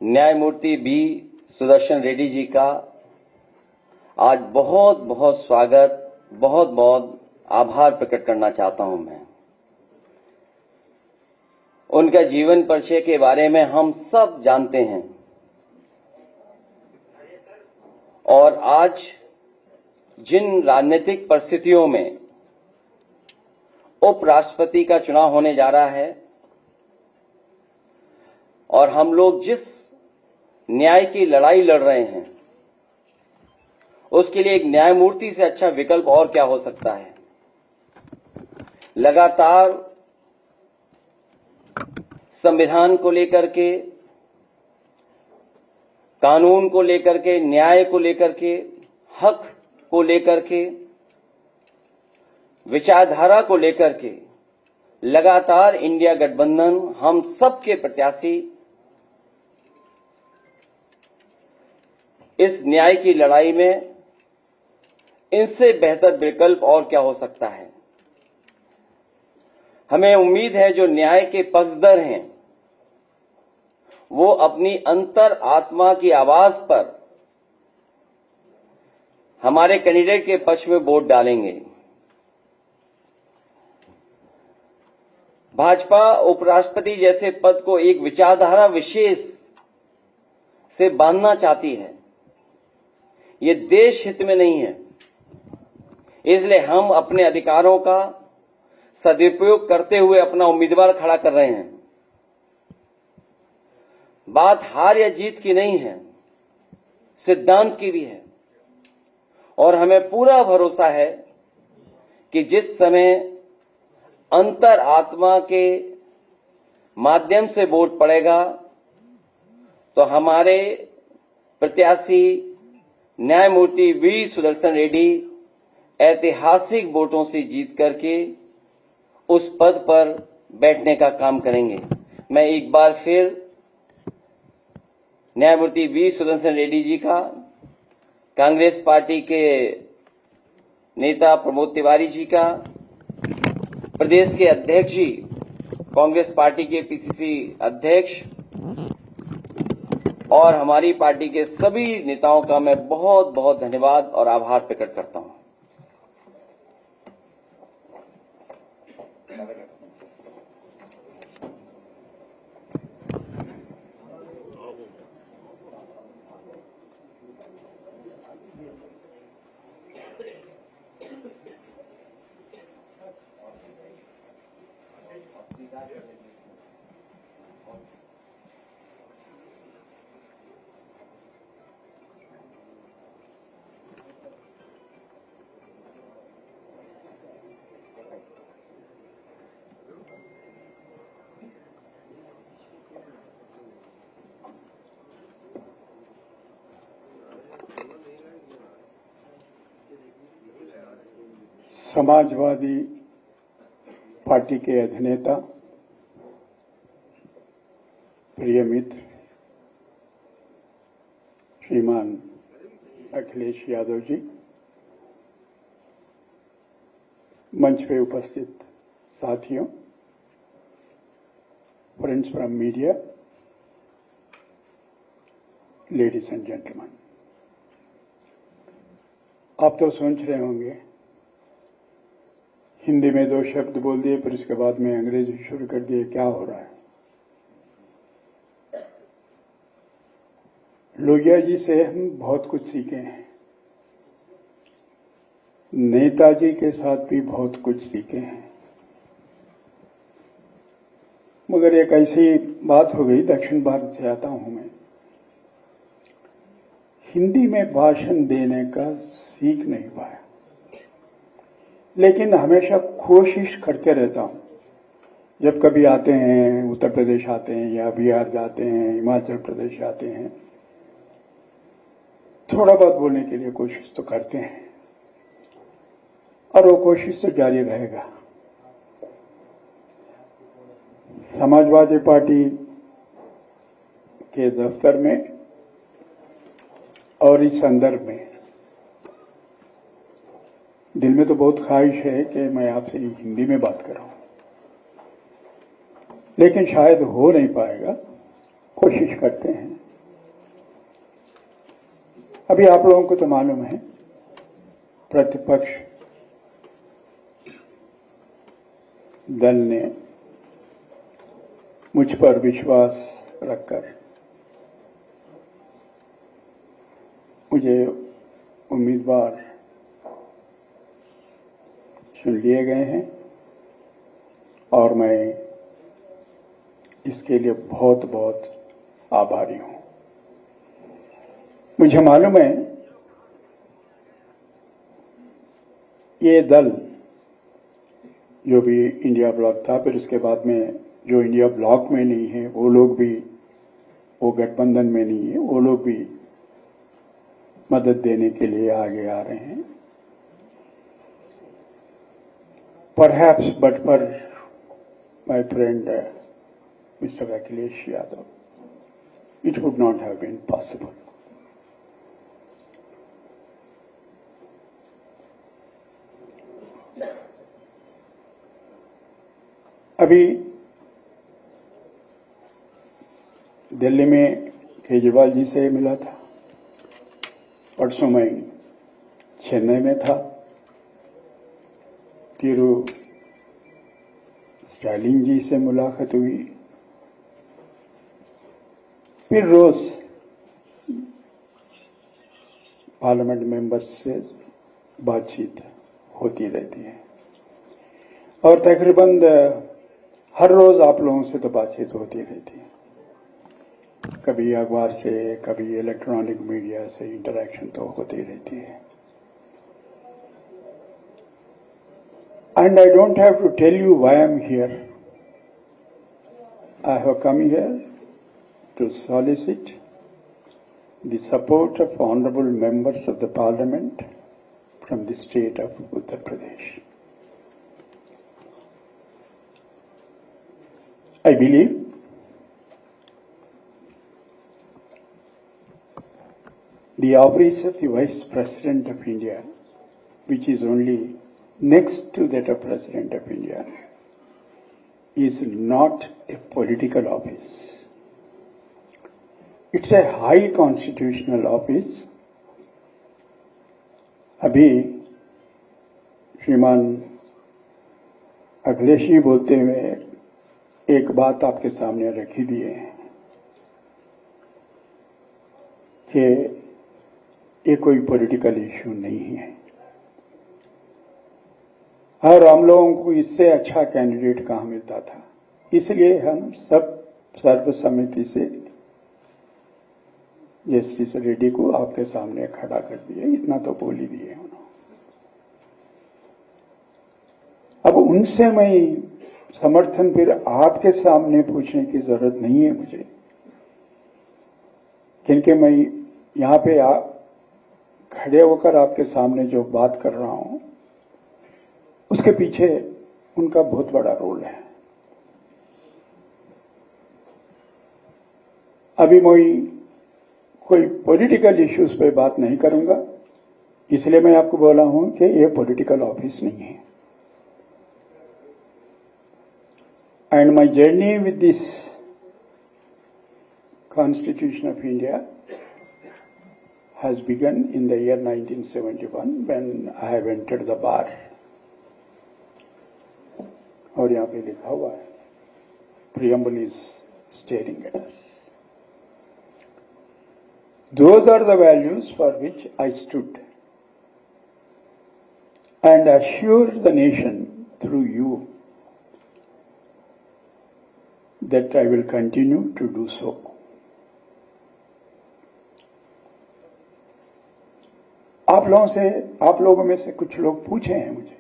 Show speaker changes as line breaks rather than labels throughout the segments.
न्यायमूर्ति बी सुदर्शन रेड्डी जी का आज बहुत बहुत स्वागत, बहुत बहुत आभार प्रकट करना चाहता हूं मैं। उनका जीवन परिचय के बारे में हम सब जानते हैं और आज जिन राजनीतिक परिस्थितियों में उपराष्ट्रपति का चुनाव होने जा रहा है और हम लोग जिस न्याय की लड़ाई लड़ रहे हैं, उसके लिए एक न्यायमूर्ति से अच्छा विकल्प और क्या हो सकता है। लगातार संविधान को लेकर के, कानून को लेकर के, न्याय को लेकर के, हक को लेकर के, विचारधारा को लेकर के लगातार इंडिया गठबंधन हम सबके प्रत्याशी इस न्याय की लड़ाई में इनसे बेहतर विकल्प और क्या हो सकता है। हमें उम्मीद है जो न्याय के पक्षधर हैं वो अपनी अंतर आत्मा की आवाज पर हमारे कैंडिडेट के पक्ष में वोट डालेंगे। भाजपा उपराष्ट्रपति जैसे पद को एक विचारधारा विशेष से बांधना चाहती है, ये देश हित में नहीं है। इसलिए हम अपने अधिकारों का सदुपयोग करते हुए अपना उम्मीदवार खड़ा कर रहे हैं। बात हार या जीत की नहीं है, सिद्धांत की भी है और हमें पूरा भरोसा है कि जिस समय अंतर आत्मा के माध्यम से वोट पड़ेगा तो हमारे प्रत्याशी न्यायमूर्ति वी सुदर्शन रेड्डी ऐतिहासिक वोटों से जीत करके उस पद पर बैठने का काम करेंगे। मैं एक बार फिर न्यायमूर्ति वी सुदर्शन रेड्डी जी का, कांग्रेस पार्टी के नेता प्रमोद तिवारी जी का, प्रदेश के अध्यक्ष जी, कांग्रेस पार्टी के पीसीसी अध्यक्ष और हमारी पार्टी के सभी नेताओं का मैं बहुत बहुत धन्यवाद और आभार प्रकट करता हूं।
समाजवादी पार्टी के अधिनेता, प्रिय मित्र श्रीमान अखिलेश यादव जी, मंच पे उपस्थित साथियों, friends from media, ladies and gentleman, आप तो सोच रहे होंगे हिंदी में 2 शब्द बोल दिए फिर उसके बाद में अंग्रेजी शुरू कर दिए, क्या हो रहा है। लोहिया जी से हम बहुत कुछ सीखे हैं, नेताजी के साथ भी बहुत कुछ सीखे हैं, मगर एक ऐसी बात हो गई, दक्षिण भारत से आता हूं मैं, हिंदी में भाषण देने का सीख नहीं पाया, लेकिन हमेशा कोशिश करते रहता हूं। जब कभी आते हैं, उत्तर प्रदेश आते हैं या बिहार जाते हैं, हिमाचल प्रदेश आते हैं, थोड़ा बहुत बोलने के लिए कोशिश तो करते हैं और वो कोशिश तो जारी रहेगा। समाजवादी पार्टी के दफ्तर में और इस संदर्भ में दिल में तो बहुत ख्वाहिश है कि मैं आपसे हिंदी में बात कर रहा हूं, लेकिन शायद हो नहीं पाएगा, कोशिश करते हैं। अभी आप लोगों को तो मालूम है, प्रतिपक्ष दल ने मुझ पर विश्वास रखकर मुझे उम्मीदवार चुन लिए गए हैं और मैं इसके लिए बहुत बहुत आभारी हूं। मुझे मालूम है ये दल जो भी इंडिया ब्लॉक था, फिर उसके बाद में जो इंडिया ब्लॉक में नहीं है वो लोग भी, वो गठबंधन में नहीं है, वो लोग भी मदद देने के लिए आगे आ रहे हैं। Perhaps, but for my friend Mr. Akhilesh Yadav, it would not have been possible. अभी दिल्ली में केजरीवाल जी से मिला था, परसों मैं चेन्नई में था, तिरु स्टालिन जी से मुलाकात हुई, फिर रोज पार्लियामेंट मेंबर्स से बातचीत होती रहती है और तकरीबन हर रोज आप लोगों से तो बातचीत होती रहती है, कभी अखबार से, कभी इलेक्ट्रॉनिक मीडिया से इंटरेक्शन तो होती रहती है। And I don't have to tell you why I'm here. I have come here to solicit the support of honorable members of the parliament from the state of Uttar Pradesh. I believe the office of the Vice President of India, which is only next to that of President of India, is not a political office. It's a high constitutional office. अभी श्रीमान अखिलेश जी बोलते हुए एक बात आपके सामने रखी दिए हैं कि ये कोई पॉलिटिकल इश्यू नहीं है और हम लोगों को इससे अच्छा कैंडिडेट कहां मिलता था, इसलिए हम सब सर्वसम्मति से जस्टिस रेड्डी को आपके सामने खड़ा कर दिए, इतना तो बोल ही दिए उन्होंने। अब उनसे मैं समर्थन फिर आपके सामने पूछने की जरूरत नहीं है मुझे, क्योंकि मैं यहां पे खड़े होकर आपके सामने जो बात कर रहा हूं उसके पीछे उनका बहुत बड़ा रोल है। अभी मैं कोई पॉलिटिकल इश्यूज पे बात नहीं करूंगा, इसलिए मैं आपको बोला हूं कि ये पॉलिटिकल ऑफिस नहीं है। And my journey with this constitution of India has begun in the year 1971 when I have entered the bar. और यहां पे लिखा हुआ है, preamble is staring at us. Those are the values for which I stood and assured the nation through you that I will continue to do so. आप लोगों में से कुछ लोग पूछे हैं मुझे,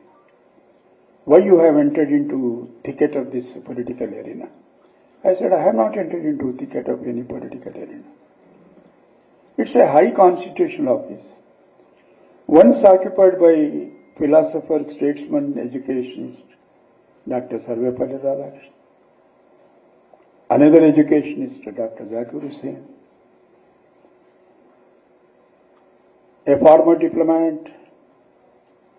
why you have entered into thicket of this political arena? I said, I have not entered into thicket of any political arena. It's a high constitutional office, once occupied by philosopher, statesman, educationist, Dr. Sarvepalli Radhakrishnan, another educationist, Dr. Zakir Hussain, a former diplomat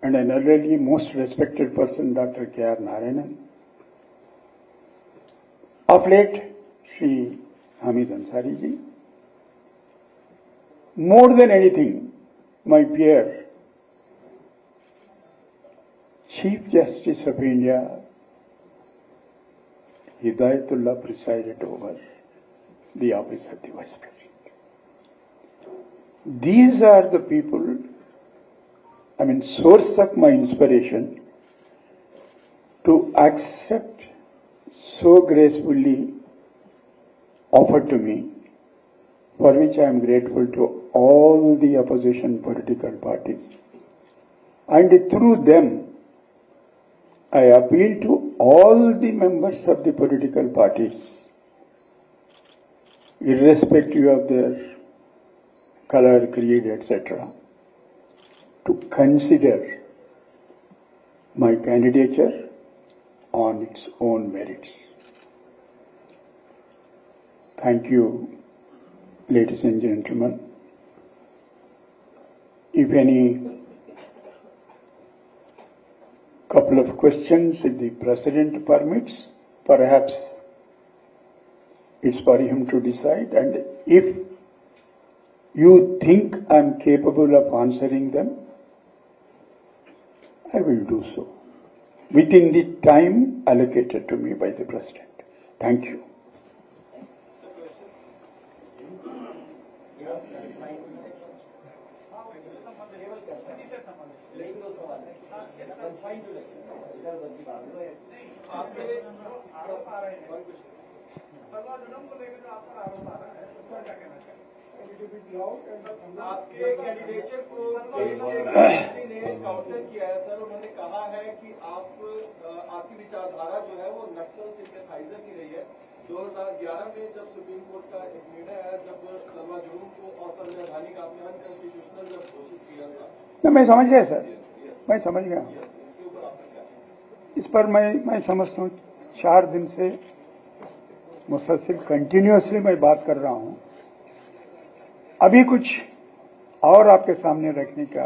and an elderly, most respected person, Dr. K.R. Narayanan. Of late, Shri Hamid Ansari ji, more than anything, my peer, Chief Justice of India, Hidayatullah, presided over the office of the Vice President. These are the people, source of my inspiration to accept so gracefully offered to me, for which I am grateful to all the opposition political parties. And through them, I appeal to all the members of the political parties, irrespective of their color, creed, etc., to consider my candidature on its own merits. Thank you, ladies and gentlemen. If any couple of questions, if the President permits, perhaps it's for him to decide, and if you think I'm capable of answering them, I will do so within the time allocated to me by the President. Thank you.
आपके candidature को मंत्री ने counter किया है sir. उन्होंने कहा है कि आपकी विचारधारा जो है वो नक्सल सिंपैथाइजर की रही है। 2011 में जब सुप्रीम कोर्ट का एक निर्णय आया, जब सलवा जुलूम को असंवैधानिक आपने अनकॉन्स्टिट्यूशनल घोषित किया था।
मैं समझ गया सर, मैं समझ गया। इस पर मैं समझता हूँ 4 दिन से मुसलसल कंटिन्यूअसली मैं बात कर रहा हूँ। अभी कुछ और आपके सामने रखने का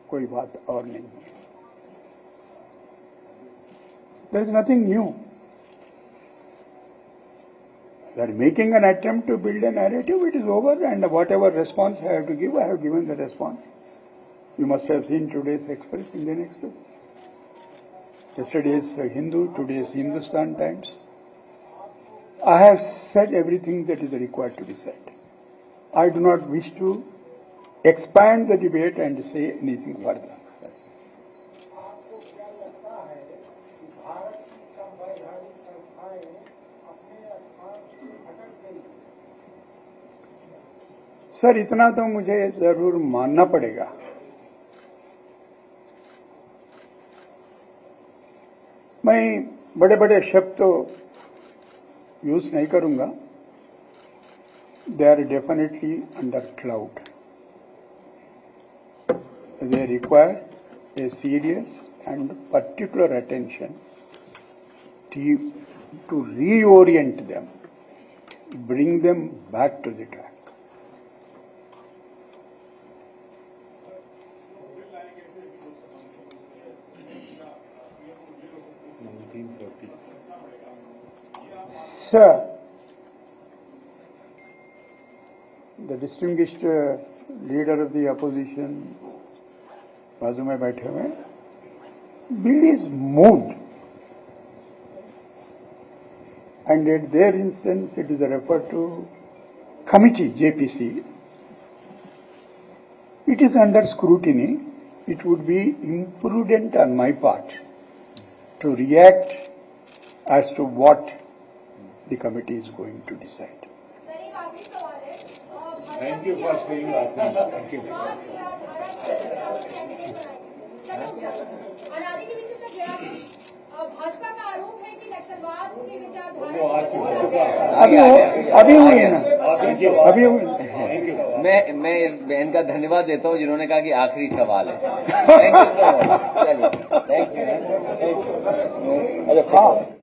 कोई बात और नहीं है। There is nothing new. They are making an attempt to build a narrative. It is over, and whatever response I have to give, I have given the response. You must have seen today's Express, Indian Express. Yesterday's Hindu, today's Hindustan Times. I have said everything that is required to be said. I do not wish to expand the debate and say anything further. Sir, इतना तो मुझे जरूर मानना पड़ेगा। मैं बड़े बड़े शब्द तो यूज नहीं करूंगा। They are definitely under cloud. They require a serious and particular attention to reorient them, bring them back to the track. Sir, the distinguished leader of the opposition, बाजू में बैठे हुए, bill is moved, and at their instance it is referred to committee JPC. It is under scrutiny. It would be imprudent on my part to react as to what the committee is going to decide.
Thank you for saying that. Thank you.
अनादि के विषय तक गया है। भाजपा का आरोप है कि नक्सलवाद की विचारधारा
अभी हुई ना, अभी हुई।
मैं इस बहन का धन्यवाद देता हूँ जिन्होंने कहा कि आखिरी सवाल है। Thank you so much. चलिए, थैंक यू।